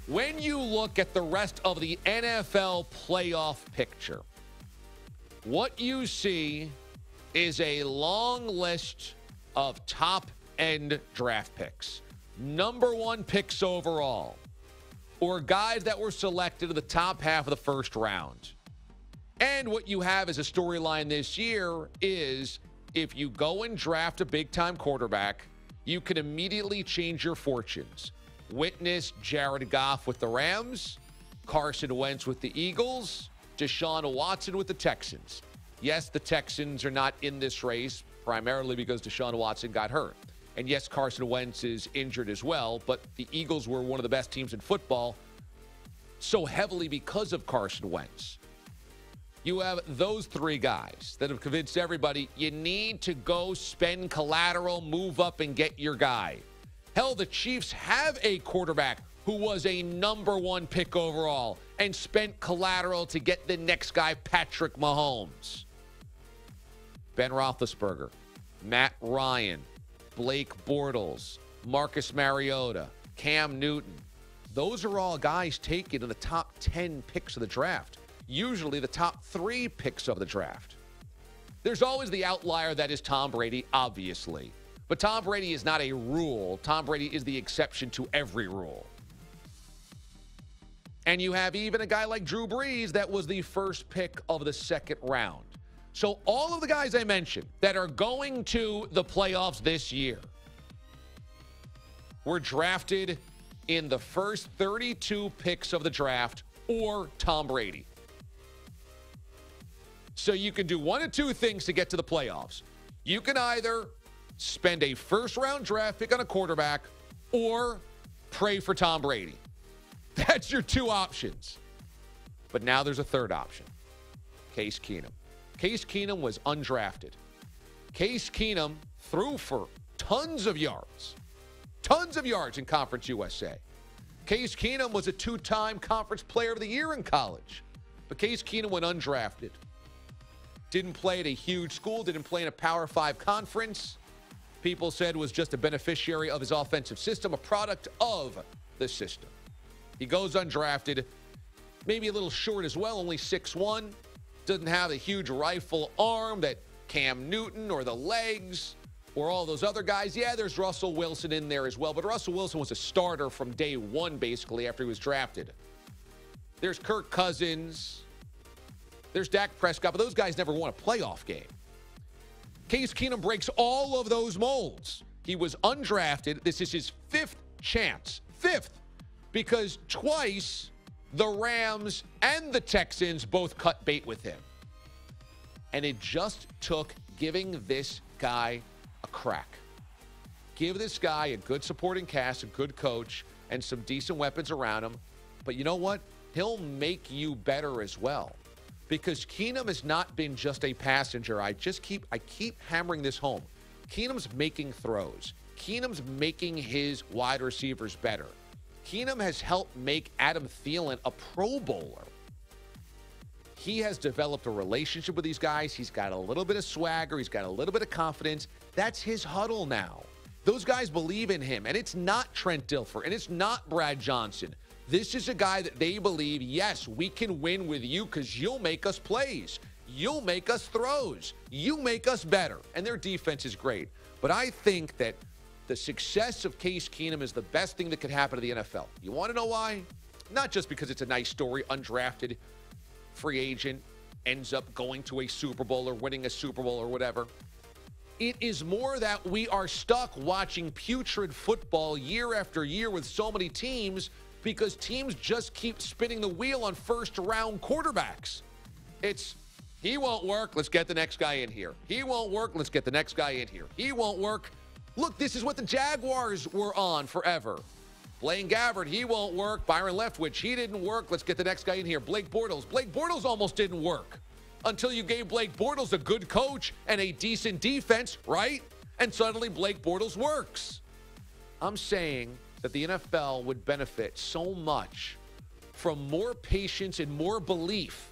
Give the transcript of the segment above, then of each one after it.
When you look at the rest of the NFL playoff picture, what you see is a long list of top-end draft picks. Number one picks overall, or guys that were selected in the top half of the first round. And what you have as a storyline this year is if you go and draft a big-time quarterback, you can immediately change your fortunes. Witness Jared Goff with the Rams, Carson Wentz with the Eagles, Deshaun Watson with the Texans. Yes, the Texans are not in this race, primarily because Deshaun Watson got hurt. And yes, Carson Wentz is injured as well, but the Eagles were one of the best teams in football so heavily because of Carson Wentz. You have those three guys that have convinced everybody you need to go spend collateral, move up, and get your guy. Hell, the Chiefs have a quarterback who was a number one pick overall and spent collateral to get the next guy, Patrick Mahomes. Ben Roethlisberger, Matt Ryan, Blake Bortles, Marcus Mariota, Cam Newton. Those are all guys taken in the top 10 picks of the draft, usually the top 3 picks of the draft. There's always the outlier that is Tom Brady, obviously. But Tom Brady is not a rule. Tom Brady is the exception to every rule. And you have even a guy like Drew Brees that was the first pick of the second round. So all of the guys I mentioned that are going to the playoffs this year were drafted in the first 32 picks of the draft or Tom Brady. So you can do one of two things to get to the playoffs. You can either spend a first-round draft pick on a quarterback or pray for Tom Brady. That's your two options. But now there's a third option. Case Keenum. Case Keenum was undrafted. Case Keenum threw for tons of yards in Conference USA. Case Keenum was a 2-time Conference Player of the Year in college. But Case Keenum went undrafted. Didn't play at a huge school, didn't play in a Power 5 conference. People said was just a beneficiary of his offensive system, a product of the system. He goes undrafted, maybe a little short as well, only 6'1". Doesn't have a huge rifle arm that Cam Newton or the legs or all those other guys. Yeah, there's Russell Wilson in there as well, but Russell Wilson was a starter from day one, basically, after he was drafted. There's Kirk Cousins. There's Dak Prescott, but those guys never won a playoff game. Case Keenum breaks all of those molds. He was undrafted. This is his 5th chance. 5th. Because twice the Rams and the Texans both cut bait with him. And it just took giving this guy a crack. Give this guy a good supporting cast, a good coach, and some decent weapons around him. But you know what? He'll make you better as well. Because Keenum has not been just a passenger. I keep hammering this home. Keenum's making throws. Keenum's making his wide receivers better. Keenum has helped make Adam Thielen a Pro Bowler. He has developed a relationship with these guys. He's got a little bit of swagger. He's got a little bit of confidence. That's his huddle now. Those guys believe in him. And it's not Trent Dilfer. And it's not Brad Johnson. This is a guy that they believe, yes, we can win with you because you'll make us plays. You'll make us throws. You make us better. And their defense is great. But I think that the success of Case Keenum is the best thing that could happen to the NFL. You want to know why? Not just because it's a nice story, undrafted free agent ends up going to a Super Bowl or winning a Super Bowl or whatever. It is more that we are stuck watching putrid football year after year with so many teams because teams just keep spinning the wheel on first-round quarterbacks. It's, he won't work, let's get the next guy in here. He won't work, let's get the next guy in here. He won't work. Look, this is what the Jaguars were on forever. Blaine Gabbert, he won't work. Byron Leftwich, he didn't work. Let's get the next guy in here. Blake Bortles almost didn't work until you gave Blake Bortles a good coach and a decent defense, right? And suddenly Blake Bortles works. I'm saying that the NFL would benefit so much from more patience and more belief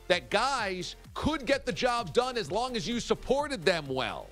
that guys could get the job done as long as you supported them well.